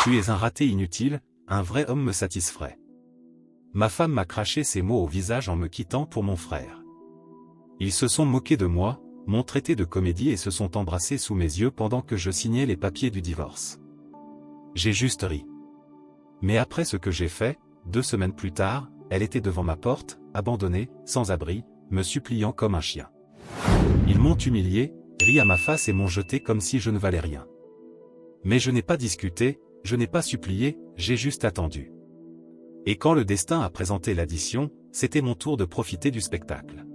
Tu es un raté inutile, un vrai homme me satisferait. Ma femme m'a craché ces mots au visage en me quittant pour mon frère. Ils se sont moqués de moi, m'ont traité de comédie et se sont embrassés sous mes yeux pendant que je signais les papiers du divorce. J'ai juste ri. Mais après ce que j'ai fait, 2 semaines plus tard, elle était devant ma porte, abandonnée, sans abri, me suppliant comme un chien. Ils m'ont humilié, ri à ma face et m'ont jeté comme si je ne valais rien. Mais je n'ai pas discuté, je n'ai pas supplié, j'ai juste attendu. Et quand le destin a présenté l'addition, c'était mon tour de profiter du spectacle.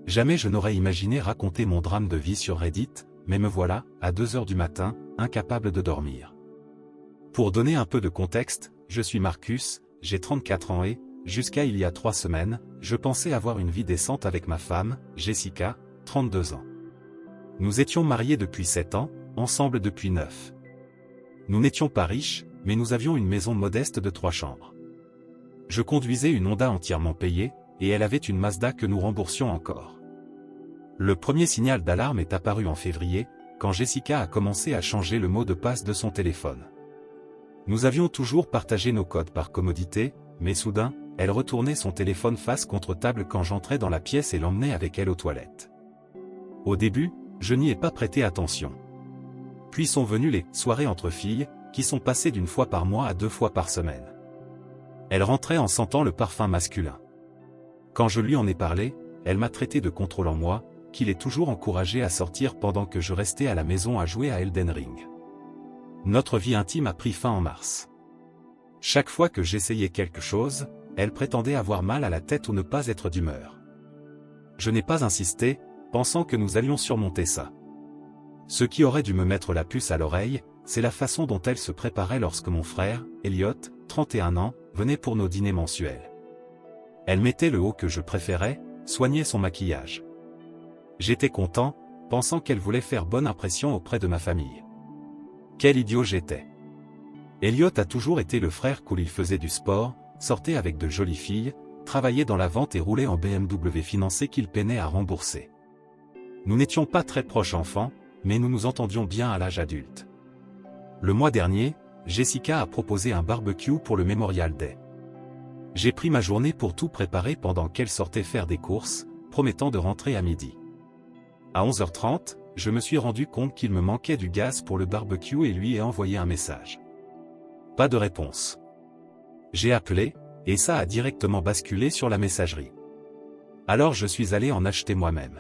Jamais je n'aurais imaginé raconter mon drame de vie sur Reddit, mais me voilà, à 2 heures du matin, incapable de dormir. Pour donner un peu de contexte, je suis Marcus, j'ai 34 ans et, jusqu'à il y a 3 semaines, je pensais avoir une vie décente avec ma femme, Jessica, 32 ans. Nous étions mariés depuis 7 ans, ensemble depuis 9. Nous n'étions pas riches, mais nous avions une maison modeste de 3 chambres. Je conduisais une Honda entièrement payée, et elle avait une Mazda que nous remboursions encore. Le premier signal d'alarme est apparu en février, quand Jessica a commencé à changer le mot de passe de son téléphone. Nous avions toujours partagé nos codes par commodité, mais soudain, elle retournait son téléphone face contre table quand j'entrais dans la pièce et l'emmenait avec elle aux toilettes. Au début, je n'y ai pas prêté attention. Puis sont venues les « soirées entre filles », qui sont passées d'1 fois par mois à 2 fois par semaine. Elle rentrait en sentant le parfum masculin. Quand je lui en ai parlé, elle m'a traité de contrôlant moi, qu'il est toujours encouragé à sortir pendant que je restais à la maison à jouer à Elden Ring. Notre vie intime a pris fin en mars. Chaque fois que j'essayais quelque chose, elle prétendait avoir mal à la tête ou ne pas être d'humeur. Je n'ai pas insisté, pensant que nous allions surmonter ça. Ce qui aurait dû me mettre la puce à l'oreille, c'est la façon dont elle se préparait lorsque mon frère, Elliot, 31 ans, venait pour nos dîners mensuels. Elle mettait le haut que je préférais, soignait son maquillage. J'étais content, pensant qu'elle voulait faire bonne impression auprès de ma famille. Quel idiot j'étais. Elliot a toujours été le frère cool, il faisait du sport, sortait avec de jolies filles, travaillait dans la vente et roulait en BMW financé qu'il peinait à rembourser. Nous n'étions pas très proches enfants, mais nous nous entendions bien à l'âge adulte. Le mois dernier, Jessica a proposé un barbecue pour le Memorial Day. J'ai pris ma journée pour tout préparer pendant qu'elle sortait faire des courses, promettant de rentrer à midi. À 11h30, je me suis rendu compte qu'il me manquait du gaz pour le barbecue et lui ai envoyé un message. Pas de réponse. J'ai appelé, et ça a directement basculé sur la messagerie. Alors je suis allé en acheter moi-même.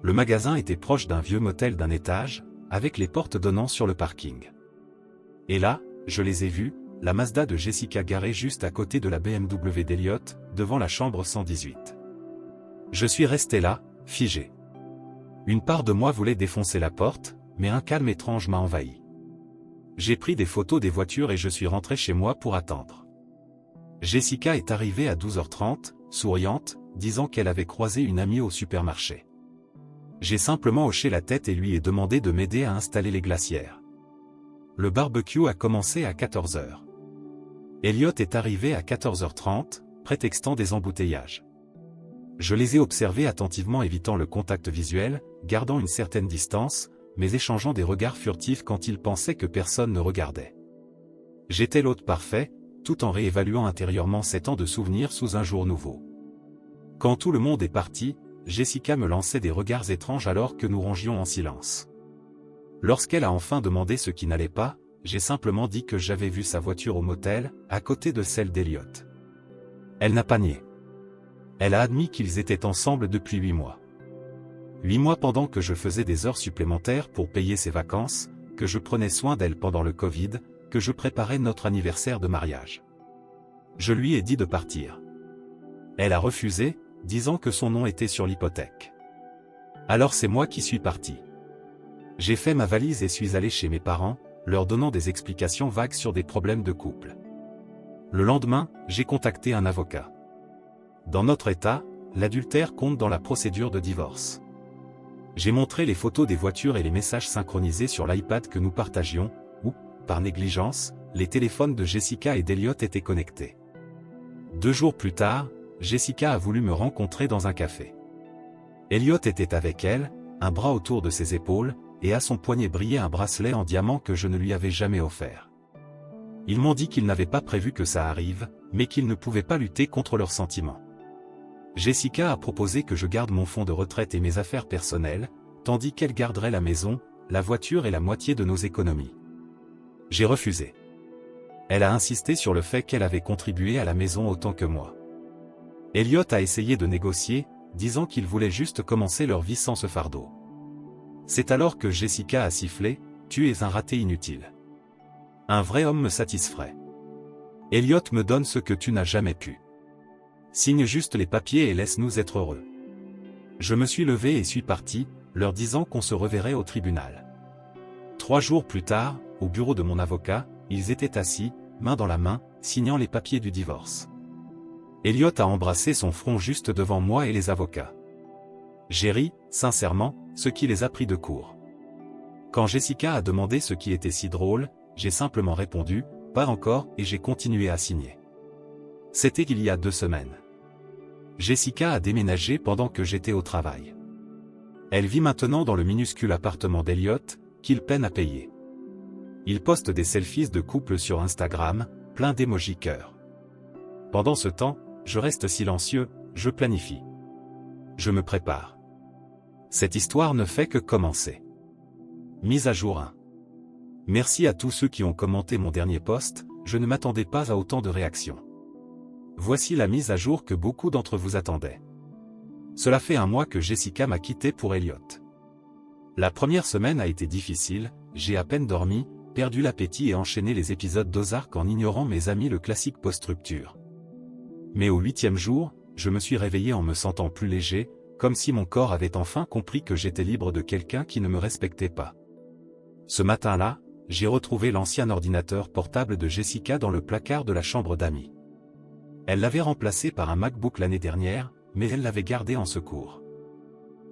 Le magasin était proche d'un vieux motel d'un étage, avec les portes donnant sur le parking. Et là, je les ai vus, la Mazda de Jessica garée juste à côté de la BMW d'Elliot, devant la chambre 118. Je suis resté là, figé. Une part de moi voulait défoncer la porte, mais un calme étrange m'a envahi. J'ai pris des photos des voitures et je suis rentré chez moi pour attendre. Jessica est arrivée à 12h30, souriante, disant qu'elle avait croisé une amie au supermarché. J'ai simplement hoché la tête et lui ai demandé de m'aider à installer les glacières. Le barbecue a commencé à 14h. Elliot est arrivé à 14h30, prétextant des embouteillages. Je les ai observés attentivement, évitant le contact visuel, gardant une certaine distance, mais échangeant des regards furtifs quand ils pensaient que personne ne regardait. J'étais l'hôte parfait, tout en réévaluant intérieurement 7 ans de souvenirs sous un jour nouveau. Quand tout le monde est parti, Jessica me lançait des regards étranges alors que nous rangions en silence. Lorsqu'elle a enfin demandé ce qui n'allait pas, j'ai simplement dit que j'avais vu sa voiture au motel, à côté de celle d'Elliot. Elle n'a pas nié. Elle a admis qu'ils étaient ensemble depuis 8 mois. 8 mois pendant que je faisais des heures supplémentaires pour payer ses vacances, que je prenais soin d'elle pendant le Covid, que je préparais notre anniversaire de mariage. Je lui ai dit de partir. Elle a refusé, disant que son nom était sur l'hypothèque. Alors c'est moi qui suis parti. J'ai fait ma valise et suis allé chez mes parents, leur donnant des explications vagues sur des problèmes de couple. Le lendemain, j'ai contacté un avocat. Dans notre État, l'adultère compte dans la procédure de divorce. J'ai montré les photos des voitures et les messages synchronisés sur l'iPad que nous partagions, où, par négligence, les téléphones de Jessica et d'Elliot étaient connectés. 2 jours plus tard, Jessica a voulu me rencontrer dans un café. Elliot était avec elle, un bras autour de ses épaules, et à son poignet brillait un bracelet en diamant que je ne lui avais jamais offert. Ils m'ont dit qu'ils n'avaient pas prévu que ça arrive, mais qu'ils ne pouvaient pas lutter contre leurs sentiments. Jessica a proposé que je garde mon fonds de retraite et mes affaires personnelles, tandis qu'elle garderait la maison, la voiture et la moitié de nos économies. J'ai refusé. Elle a insisté sur le fait qu'elle avait contribué à la maison autant que moi. Elliot a essayé de négocier, disant qu'ils voulaient juste commencer leur vie sans ce fardeau. C'est alors que Jessica a sifflé « Tu es un raté inutile. Un vrai homme me satisferait. Elliot me donne ce que tu n'as jamais pu. Signe juste les papiers et laisse-nous être heureux. » Je me suis levé et suis parti, leur disant qu'on se reverrait au tribunal. 3 jours plus tard, au bureau de mon avocat, ils étaient assis, main dans la main, signant les papiers du divorce. Elliot a embrassé son front juste devant moi et les avocats. J'ai ri, sincèrement, ce qui les a pris de court. Quand Jessica a demandé ce qui était si drôle, j'ai simplement répondu « Pas encore » et j'ai continué à signer. C'était il y a 2 semaines. Jessica a déménagé pendant que j'étais au travail. Elle vit maintenant dans le minuscule appartement d'Elliot, qu'il peine à payer. Il poste des selfies de couple sur Instagram, plein d'émojis cœur. Pendant ce temps, je reste silencieux, je planifie. Je me prépare. Cette histoire ne fait que commencer. Mise à jour 1. Merci à tous ceux qui ont commenté mon dernier post, je ne m'attendais pas à autant de réactions. Voici la mise à jour que beaucoup d'entre vous attendaient. Cela fait 1 mois que Jessica m'a quitté pour Elliot. La première semaine a été difficile, j'ai à peine dormi, perdu l'appétit et enchaîné les épisodes d'Ozark en ignorant mes amis le classique post-rupture. Mais au 8e jour, je me suis réveillé en me sentant plus léger, comme si mon corps avait enfin compris que j'étais libre de quelqu'un qui ne me respectait pas. Ce matin-là, j'ai retrouvé l'ancien ordinateur portable de Jessica dans le placard de la chambre d'amis. Elle l'avait remplacé par un MacBook l'année dernière, mais elle l'avait gardé en secours.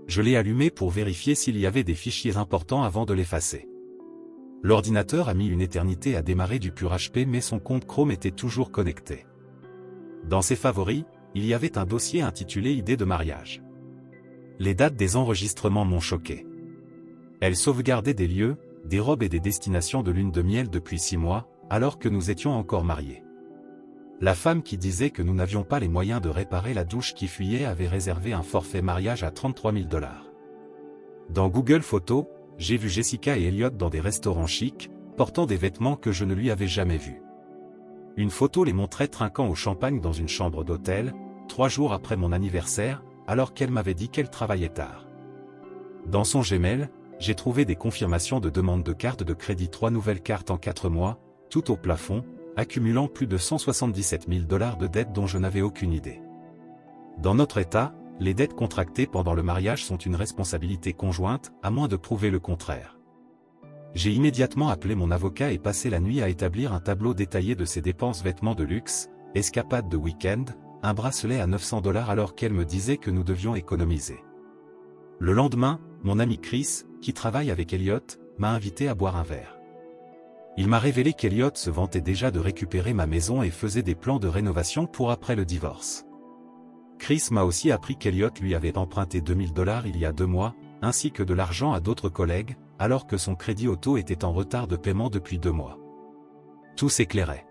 Je l'ai allumé pour vérifier s'il y avait des fichiers importants avant de l'effacer. L'ordinateur a mis une éternité à démarrer du pur HP mais son compte Chrome était toujours connecté. Dans ses favoris, il y avait un dossier intitulé Idées de mariage. Les dates des enregistrements m'ont choqué. Elle sauvegardait des lieux, des robes et des destinations de lune de miel depuis 6 mois, alors que nous étions encore mariés. La femme qui disait que nous n'avions pas les moyens de réparer la douche qui fuyait avait réservé un forfait mariage à 33 000 $. Dans Google Photos, j'ai vu Jessica et Elliot dans des restaurants chics, portant des vêtements que je ne lui avais jamais vus. Une photo les montrait trinquant au champagne dans une chambre d'hôtel, 3 jours après mon anniversaire, alors qu'elle m'avait dit qu'elle travaillait tard. Dans son Gmail, j'ai trouvé des confirmations de demande de carte de crédit, 3 nouvelles cartes en 4 mois, tout au plafond, accumulant plus de 177 000 $ de dettes dont je n'avais aucune idée. Dans notre État, les dettes contractées pendant le mariage sont une responsabilité conjointe, à moins de prouver le contraire. J'ai immédiatement appelé mon avocat et passé la nuit à établir un tableau détaillé de ses dépenses, vêtements de luxe, escapades de week-end, un bracelet à 900 $ alors qu'elle me disait que nous devions économiser. Le lendemain, mon ami Chris, qui travaille avec Elliot, m'a invité à boire un verre. Il m'a révélé qu'Elliot se vantait déjà de récupérer ma maison et faisait des plans de rénovation pour après le divorce. Chris m'a aussi appris qu'Elliot lui avait emprunté 2 000 $ il y a 2 mois, ainsi que de l'argent à d'autres collègues, alors que son crédit auto était en retard de paiement depuis 2 mois. Tout s'éclairait.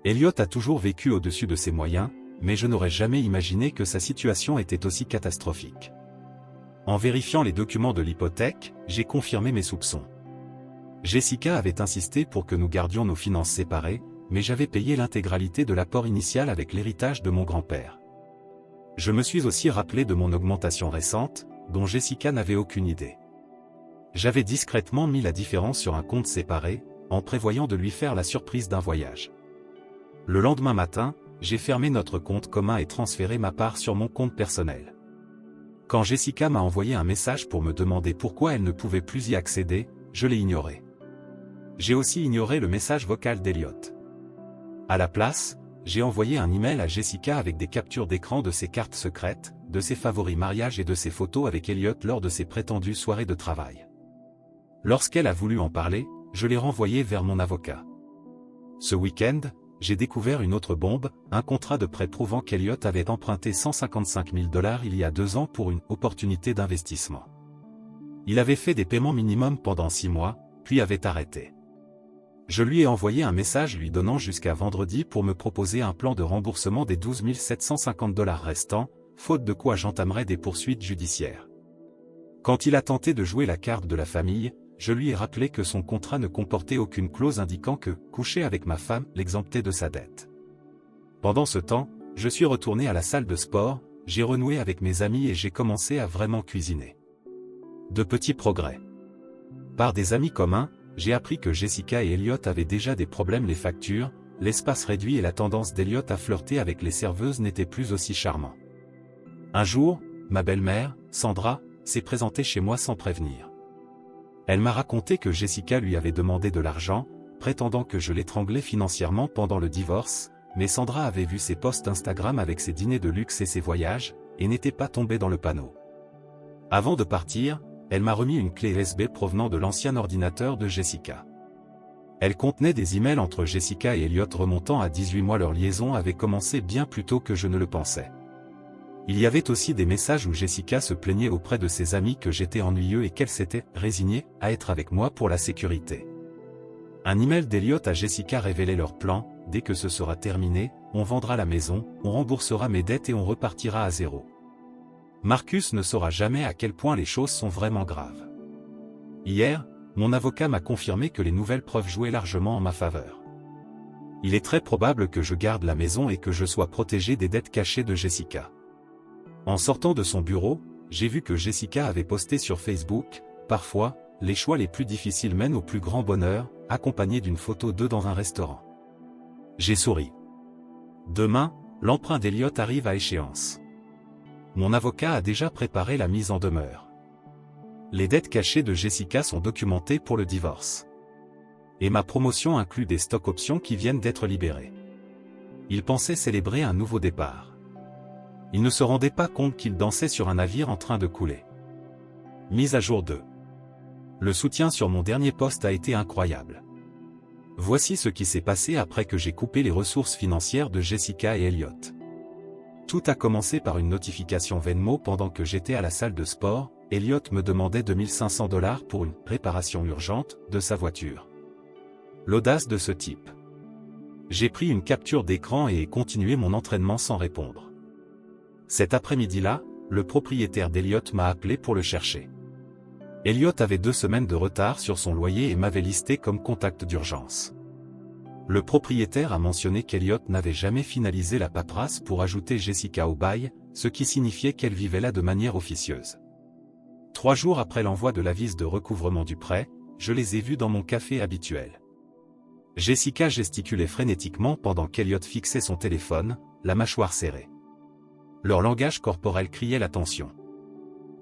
Elliot a toujours vécu au-dessus de ses moyens, mais je n'aurais jamais imaginé que sa situation était aussi catastrophique. En vérifiant les documents de l'hypothèque, j'ai confirmé mes soupçons. Jessica avait insisté pour que nous gardions nos finances séparées, mais j'avais payé l'intégralité de l'apport initial avec l'héritage de mon grand-père. Je me suis aussi rappelé de mon augmentation récente, dont Jessica n'avait aucune idée. J'avais discrètement mis la différence sur un compte séparé, en prévoyant de lui faire la surprise d'un voyage. Le lendemain matin, j'ai fermé notre compte commun et transféré ma part sur mon compte personnel. Quand Jessica m'a envoyé un message pour me demander pourquoi elle ne pouvait plus y accéder, je l'ai ignoré. J'ai aussi ignoré le message vocal d'Elliot. À la place, j'ai envoyé un email à Jessica avec des captures d'écran de ses cartes secrètes, de ses favoris mariage et de ses photos avec Elliot lors de ses prétendues soirées de travail. Lorsqu'elle a voulu en parler, je l'ai renvoyée vers mon avocat. Ce week-end, j'ai découvert une autre bombe, un contrat de prêt prouvant qu'Elliot avait emprunté 155 000 $ il y a 2 ans pour une opportunité d'investissement. Il avait fait des paiements minimums pendant 6 mois, puis avait arrêté. Je lui ai envoyé un message lui donnant jusqu'à vendredi pour me proposer un plan de remboursement des 12 750 $ restants, faute de quoi j'entamerai des poursuites judiciaires. Quand il a tenté de jouer la carte de la famille, je lui ai rappelé que son contrat ne comportait aucune clause indiquant que coucher avec ma femme l'exemptait de sa dette. Pendant ce temps, je suis retourné à la salle de sport, j'ai renoué avec mes amis et j'ai commencé à vraiment cuisiner. De petits progrès. Par des amis communs, j'ai appris que Jessica et Elliot avaient déjà des problèmes les factures, l'espace réduit et la tendance d'Elliot à flirter avec les serveuses n'était plus aussi charmant. Un jour, ma belle-mère, Sandra, s'est présentée chez moi sans prévenir. Elle m'a raconté que Jessica lui avait demandé de l'argent, prétendant que je l'étranglais financièrement pendant le divorce, mais Sandra avait vu ses posts Instagram avec ses dîners de luxe et ses voyages, et n'était pas tombée dans le panneau. Avant de partir, elle m'a remis une clé USB provenant de l'ancien ordinateur de Jessica. Elle contenait des emails entre Jessica et Elliot remontant à 18 mois. Leur liaison avait commencé bien plus tôt que je ne le pensais. Il y avait aussi des messages où Jessica se plaignait auprès de ses amis que j'étais ennuyeux et qu'elle s'était résignée à être avec moi pour la sécurité. Un email d'Elliot à Jessica révélait leur plan: dès que ce sera terminé, on vendra la maison, on remboursera mes dettes et on repartira à zéro. Marcus ne saura jamais à quel point les choses sont vraiment graves. Hier, mon avocat m'a confirmé que les nouvelles preuves jouaient largement en ma faveur. Il est très probable que je garde la maison et que je sois protégé des dettes cachées de Jessica. En sortant de son bureau, j'ai vu que Jessica avait posté sur Facebook: parfois, les choix les plus difficiles mènent au plus grand bonheur, accompagné d'une photo d'eux dans un restaurant. J'ai souri. Demain, l'emprunt d'Elliot arrive à échéance. Mon avocat a déjà préparé la mise en demeure. Les dettes cachées de Jessica sont documentées pour le divorce. Et ma promotion inclut des stocks options qui viennent d'être libérés. Il pensait célébrer un nouveau départ. Il ne se rendait pas compte qu'il dansait sur un navire en train de couler. Mise à jour 2. Le soutien sur mon dernier post a été incroyable. Voici ce qui s'est passé après que j'ai coupé les ressources financières de Jessica et Elliot. Tout a commencé par une notification Venmo pendant que j'étais à la salle de sport. Elliot me demandait 2500 $ pour une réparation urgente de sa voiture. L'audace de ce type. J'ai pris une capture d'écran et ai continué mon entraînement sans répondre. Cet après-midi-là, le propriétaire d'Elliot m'a appelé pour le chercher. Elliot avait 2 semaines de retard sur son loyer et m'avait listé comme contact d'urgence. Le propriétaire a mentionné qu'Elliot n'avait jamais finalisé la paperasse pour ajouter Jessica au bail, ce qui signifiait qu'elle vivait là de manière officieuse. 3 jours après l'envoi de l'avis de recouvrement du prêt, je les ai vus dans mon café habituel. Jessica gesticulait frénétiquement pendant qu'Elliot fixait son téléphone, la mâchoire serrée. Leur langage corporel criait la tension.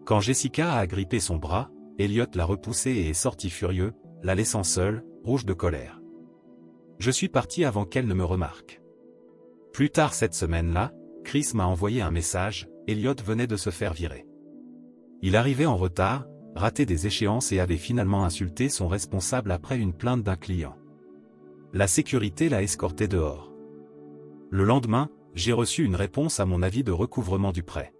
Quand Jessica a agrippé son bras, Elliot l'a repoussé et est sorti furieux, la laissant seule, rouge de colère. Je suis parti avant qu'elle ne me remarque. Plus tard cette semaine-là, Chris m'a envoyé un message: Elliot venait de se faire virer. Il arrivait en retard, ratait des échéances et avait finalement insulté son responsable après une plainte d'un client. La sécurité l'a escorté dehors. Le lendemain, j'ai reçu une réponse à mon avis de recouvrement du prêt.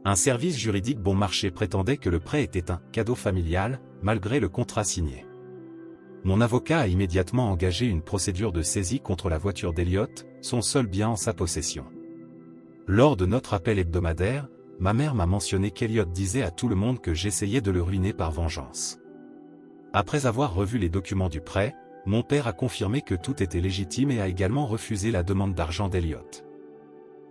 Un service juridique bon marché prétendait que le prêt était un cadeau familial, malgré le contrat signé. Mon avocat a immédiatement engagé une procédure de saisie contre la voiture d'Elliot, son seul bien en sa possession. Lors de notre appel hebdomadaire, ma mère m'a mentionné qu'Elliot disait à tout le monde que j'essayais de le ruiner par vengeance. Après avoir revu les documents du prêt, mon père a confirmé que tout était légitime et a également refusé la demande d'argent d'Elliot.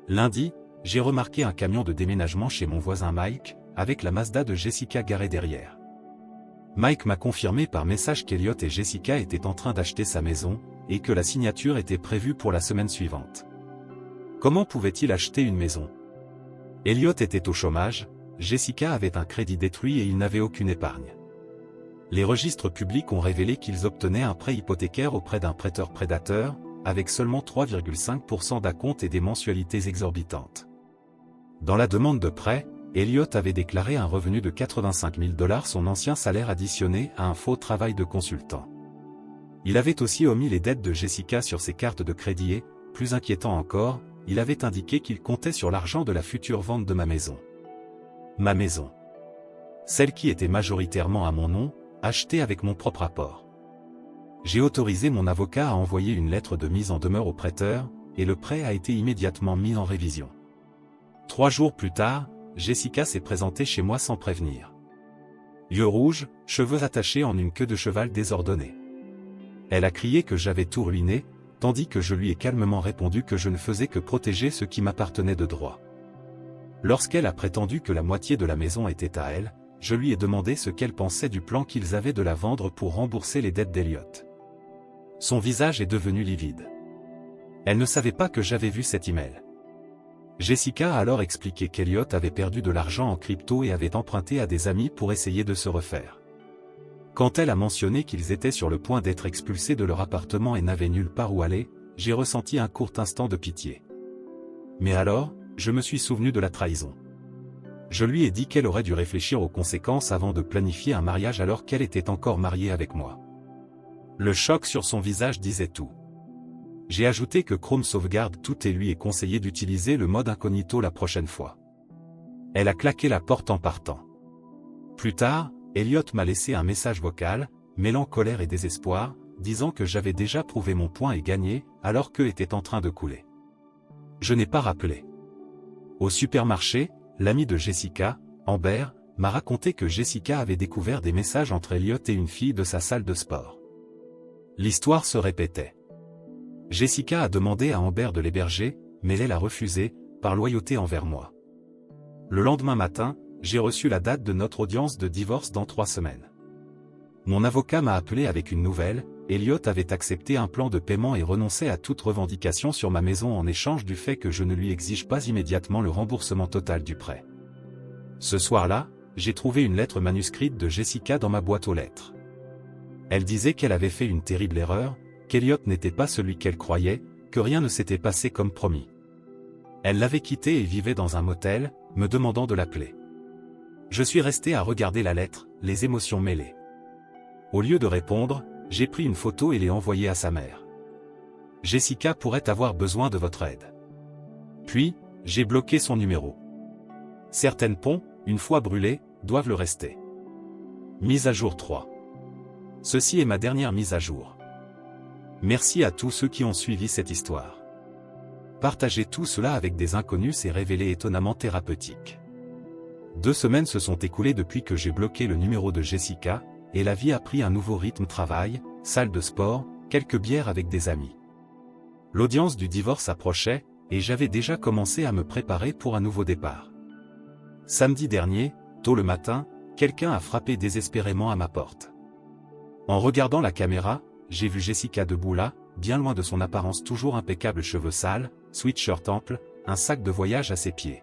Lundi, j'ai remarqué un camion de déménagement chez mon voisin Mike, avec la Mazda de Jessica garée derrière. Mike m'a confirmé par message qu'Elliot et Jessica étaient en train d'acheter sa maison, et que la signature était prévue pour la semaine suivante. Comment pouvait-il acheter une maison? Elliot était au chômage, Jessica avait un crédit détruit et il n'avait aucune épargne. Les registres publics ont révélé qu'ils obtenaient un prêt hypothécaire auprès d'un prêteur prédateur, avec seulement 3,5% d'acompte et des mensualités exorbitantes. Dans la demande de prêt, Elliot avait déclaré un revenu de 85 000 $, son ancien salaire additionné à un faux travail de consultant. Il avait aussi omis les dettes de Jessica sur ses cartes de crédit et, plus inquiétant encore, il avait indiqué qu'il comptait sur l'argent de la future vente de ma maison. Ma maison. Celle qui était majoritairement à mon nom, achetée avec mon propre apport. J'ai autorisé mon avocat à envoyer une lettre de mise en demeure au prêteur, et le prêt a été immédiatement mis en révision. 3 jours plus tard, Jessica s'est présentée chez moi sans prévenir. Yeux rouges, cheveux attachés en une queue de cheval désordonnée. Elle a crié que j'avais tout ruiné, tandis que je lui ai calmement répondu que je ne faisais que protéger ce qui m'appartenait de droit. Lorsqu'elle a prétendu que la moitié de la maison était à elle, je lui ai demandé ce qu'elle pensait du plan qu'ils avaient de la vendre pour rembourser les dettes d'Elliot. Son visage est devenu livide. Elle ne savait pas que j'avais vu cet email. Jessica a alors expliqué qu'Elliot avait perdu de l'argent en crypto et avait emprunté à des amis pour essayer de se refaire. Quand elle a mentionné qu'ils étaient sur le point d'être expulsés de leur appartement et n'avaient nulle part où aller, j'ai ressenti un court instant de pitié. Mais alors, je me suis souvenu de la trahison. Je lui ai dit qu'elle aurait dû réfléchir aux conséquences avant de planifier un mariage alors qu'elle était encore mariée avec moi. Le choc sur son visage disait tout. J'ai ajouté que Chrome sauvegarde tout et lui ai conseillé d'utiliser le mode incognito la prochaine fois. Elle a claqué la porte en partant. Plus tard, Elliot m'a laissé un message vocal, mêlant colère et désespoir, disant que j'avais déjà prouvé mon point et gagné, alors qu'eux était en train de couler. Je n'ai pas rappelé. Au supermarché, l'ami de Jessica, Amber, m'a raconté que Jessica avait découvert des messages entre Elliot et une fille de sa salle de sport. L'histoire se répétait. Jessica a demandé à Amber de l'héberger, mais elle a refusé, par loyauté envers moi. Le lendemain matin, j'ai reçu la date de notre audience de divorce dans 3 semaines. Mon avocat m'a appelé avec une nouvelle, Elliot avait accepté un plan de paiement et renonçait à toute revendication sur ma maison en échange du fait que je ne lui exige pas immédiatement le remboursement total du prêt. Ce soir-là, j'ai trouvé une lettre manuscrite de Jessica dans ma boîte aux lettres. Elle disait qu'elle avait fait une terrible erreur, qu'Elliot n'était pas celui qu'elle croyait, que rien ne s'était passé comme promis. Elle l'avait quitté et vivait dans un motel, me demandant de l'appeler. Je suis resté à regarder la lettre, les émotions mêlées. Au lieu de répondre, j'ai pris une photo et l'ai envoyée à sa mère. Jessica pourrait avoir besoin de votre aide. Puis, j'ai bloqué son numéro. Certaines ponts, une fois brûlés, doivent le rester. Mise à jour 3. Ceci est ma dernière mise à jour. Merci à tous ceux qui ont suivi cette histoire. Partager tout cela avec des inconnus s'est révélé étonnamment thérapeutique. 2 semaines se sont écoulées depuis que j'ai bloqué le numéro de Jessica, et la vie a pris un nouveau rythme: travail, salle de sport, quelques bières avec des amis. L'audience du divorce approchait, et j'avais déjà commencé à me préparer pour un nouveau départ. Samedi dernier, tôt le matin, quelqu'un a frappé désespérément à ma porte. En regardant la caméra, j'ai vu Jessica debout là, bien loin de son apparence toujours impeccable, cheveux sales, sweatshirt ample, un sac de voyage à ses pieds.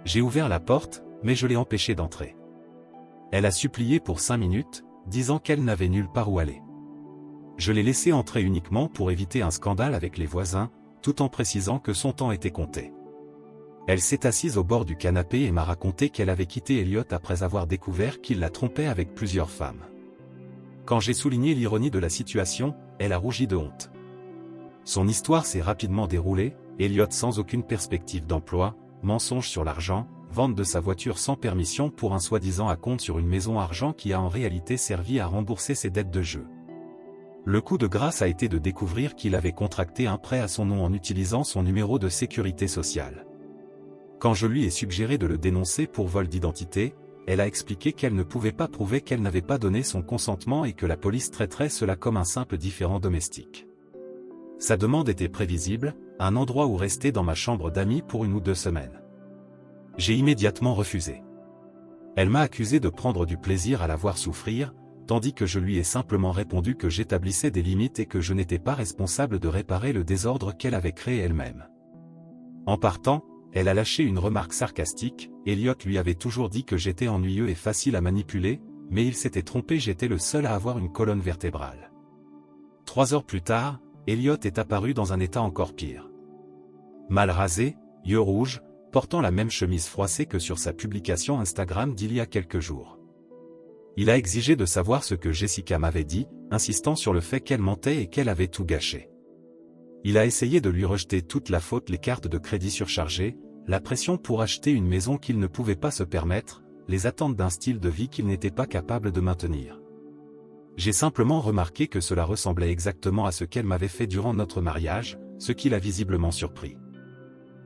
J'ai ouvert la porte, mais je l'ai empêchée d'entrer. Elle a supplié pour 5 minutes, disant qu'elle n'avait nulle part où aller. Je l'ai laissée entrer uniquement pour éviter un scandale avec les voisins, tout en précisant que son temps était compté. Elle s'est assise au bord du canapé et m'a raconté qu'elle avait quitté Elliot après avoir découvert qu'il la trompait avec plusieurs femmes. Quand j'ai souligné l'ironie de la situation, elle a rougi de honte. Son histoire s'est rapidement déroulée, Elliot sans aucune perspective d'emploi, mensonge sur l'argent, vente de sa voiture sans permission pour un soi-disant acompte sur une maison argent qui a en réalité servi à rembourser ses dettes de jeu. Le coup de grâce a été de découvrir qu'il avait contracté un prêt à son nom en utilisant son numéro de sécurité sociale. Quand je lui ai suggéré de le dénoncer pour vol d'identité, elle a expliqué qu'elle ne pouvait pas prouver qu'elle n'avait pas donné son consentement et que la police traiterait cela comme un simple différend domestique. Sa demande était prévisible, un endroit où rester dans ma chambre d'amis pour 1 ou 2 semaines. J'ai immédiatement refusé. Elle m'a accusé de prendre du plaisir à la voir souffrir, tandis que je lui ai simplement répondu que j'établissais des limites et que je n'étais pas responsable de réparer le désordre qu'elle avait créé elle-même. En partant, elle a lâché une remarque sarcastique: Elliot lui avait toujours dit que j'étais ennuyeux et facile à manipuler, mais il s'était trompé, j'étais le seul à avoir une colonne vertébrale. 3 heures plus tard, Elliot est apparu dans un état encore pire. Mal rasé, yeux rouges, portant la même chemise froissée que sur sa publication Instagram d'il y a quelques jours. Il a exigé de savoir ce que Jessica m'avait dit, insistant sur le fait qu'elle mentait et qu'elle avait tout gâché. Il a essayé de lui rejeter toute la faute: les cartes de crédit surchargées, la pression pour acheter une maison qu'il ne pouvait pas se permettre, les attentes d'un style de vie qu'il n'était pas capable de maintenir. J'ai simplement remarqué que cela ressemblait exactement à ce qu'elle m'avait fait durant notre mariage, ce qui l'a visiblement surpris.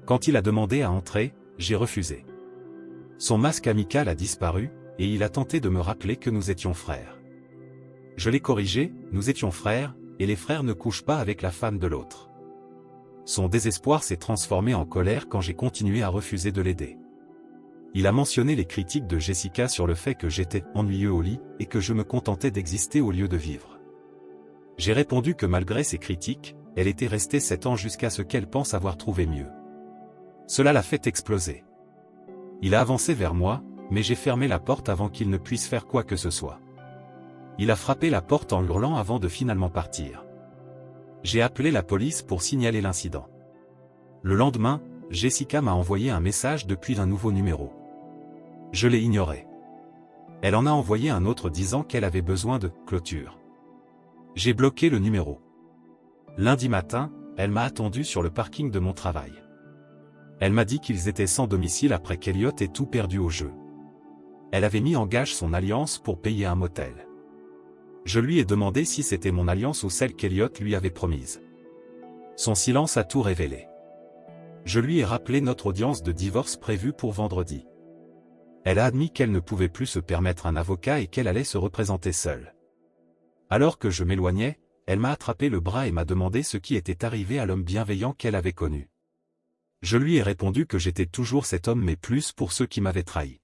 Quand il a demandé à entrer, j'ai refusé. Son masque amical a disparu, et il a tenté de me rappeler que nous étions frères. Je l'ai corrigé, nous étions frères, et les frères ne couchent pas avec la femme de l'autre. Son désespoir s'est transformé en colère quand j'ai continué à refuser de l'aider. Il a mentionné les critiques de Jessica sur le fait que j'étais ennuyeux au lit et que je me contentais d'exister au lieu de vivre. J'ai répondu que malgré ces critiques, elle était restée 7 ans jusqu'à ce qu'elle pense avoir trouvé mieux. Cela l'a fait exploser. Il a avancé vers moi, mais j'ai fermé la porte avant qu'il ne puisse faire quoi que ce soit. Il a frappé la porte en hurlant avant de finalement partir. J'ai appelé la police pour signaler l'incident. Le lendemain, Jessica m'a envoyé un message depuis un nouveau numéro. Je l'ai ignoré. Elle en a envoyé un autre disant qu'elle avait besoin de clôture. J'ai bloqué le numéro. Lundi matin, elle m'a attendu sur le parking de mon travail. Elle m'a dit qu'ils étaient sans domicile après qu'Elliot ait tout perdu au jeu. Elle avait mis en gage son alliance pour payer un motel. Je lui ai demandé si c'était mon alliance ou celle qu'Elliot lui avait promise. Son silence a tout révélé. Je lui ai rappelé notre audience de divorce prévue pour vendredi. Elle a admis qu'elle ne pouvait plus se permettre un avocat et qu'elle allait se représenter seule. Alors que je m'éloignais, elle m'a attrapé le bras et m'a demandé ce qui était arrivé à l'homme bienveillant qu'elle avait connu. Je lui ai répondu que j'étais toujours cet homme mais plus pour ceux qui m'avaient trahi.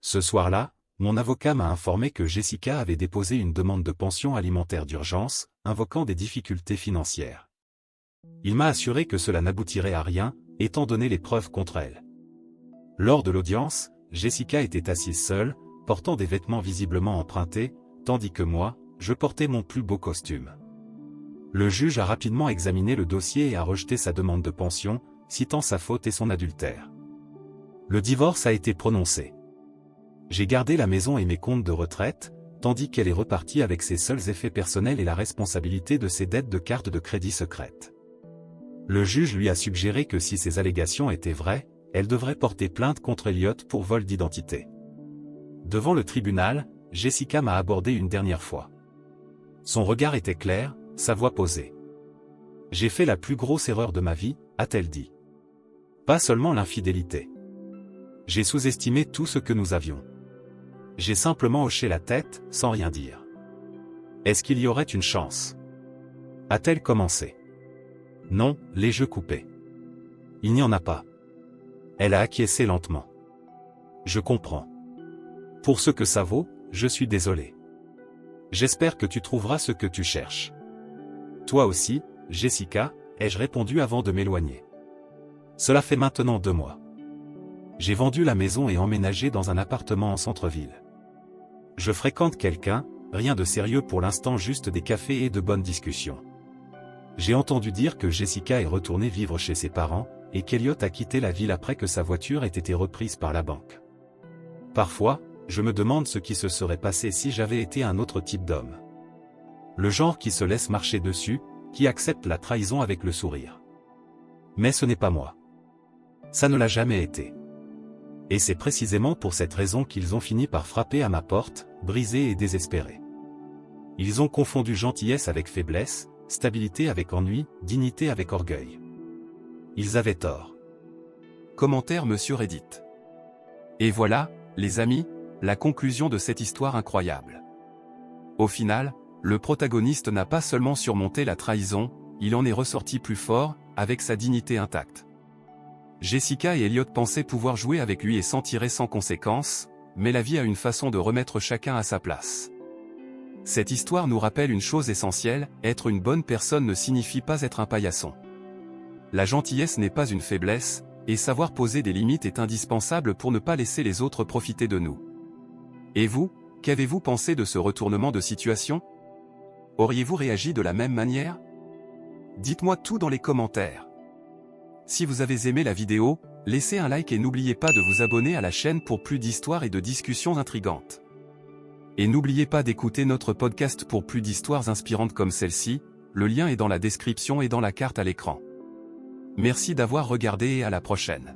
Ce soir-là, mon avocat m'a informé que Jessica avait déposé une demande de pension alimentaire d'urgence, invoquant des difficultés financières. Il m'a assuré que cela n'aboutirait à rien, étant donné les preuves contre elle. Lors de l'audience, Jessica était assise seule, portant des vêtements visiblement empruntés, tandis que moi, je portais mon plus beau costume. Le juge a rapidement examiné le dossier et a rejeté sa demande de pension, citant sa faute et son adultère. Le divorce a été prononcé. J'ai gardé la maison et mes comptes de retraite, tandis qu'elle est repartie avec ses seuls effets personnels et la responsabilité de ses dettes de carte de crédit secrète. Le juge lui a suggéré que si ces allégations étaient vraies, elle devrait porter plainte contre Elliot pour vol d'identité. Devant le tribunal, Jessica m'a abordé une dernière fois. Son regard était clair, sa voix posée. « J'ai fait la plus grosse erreur de ma vie », a-t-elle dit. Pas seulement l'infidélité. J'ai sous-estimé tout ce que nous avions. J'ai simplement hoché la tête, sans rien dire. Est-ce qu'il y aurait une chance? A-t-elle commencé? Non, les jeux coupés. Il n'y en a pas. Elle a acquiescé lentement. Je comprends. Pour ce que ça vaut, je suis désolé. J'espère que tu trouveras ce que tu cherches. Toi aussi, Jessica, ai-je répondu avant de m'éloigner. Cela fait maintenant 2 mois. J'ai vendu la maison et emménagé dans un appartement en centre-ville. Je fréquente quelqu'un, rien de sérieux pour l'instant, juste des cafés et de bonnes discussions. J'ai entendu dire que Jessica est retournée vivre chez ses parents, et qu'Elliot a quitté la ville après que sa voiture ait été reprise par la banque. Parfois, je me demande ce qui se serait passé si j'avais été un autre type d'homme. Le genre qui se laisse marcher dessus, qui accepte la trahison avec le sourire. Mais ce n'est pas moi. Ça ne l'a jamais été. Et c'est précisément pour cette raison qu'ils ont fini par frapper à ma porte, brisés et désespérés. Ils ont confondu gentillesse avec faiblesse, stabilité avec ennui, dignité avec orgueil. Ils avaient tort. Commentaire Monsieur Reddit. Et voilà, les amis, la conclusion de cette histoire incroyable. Au final, le protagoniste n'a pas seulement surmonté la trahison, il en est ressorti plus fort, avec sa dignité intacte. Jessica et Elliot pensaient pouvoir jouer avec lui et s'en tirer sans conséquence, mais la vie a une façon de remettre chacun à sa place. Cette histoire nous rappelle une chose essentielle, être une bonne personne ne signifie pas être un paillasson. La gentillesse n'est pas une faiblesse, et savoir poser des limites est indispensable pour ne pas laisser les autres profiter de nous. Et vous, qu'avez-vous pensé de ce retournement de situation? Auriez-vous réagi de la même manière? Dites-moi tout dans les commentaires. Si vous avez aimé la vidéo, laissez un like et n'oubliez pas de vous abonner à la chaîne pour plus d'histoires et de discussions intrigantes. Et n'oubliez pas d'écouter notre podcast pour plus d'histoires inspirantes comme celle-ci, le lien est dans la description et dans la carte à l'écran. Merci d'avoir regardé et à la prochaine.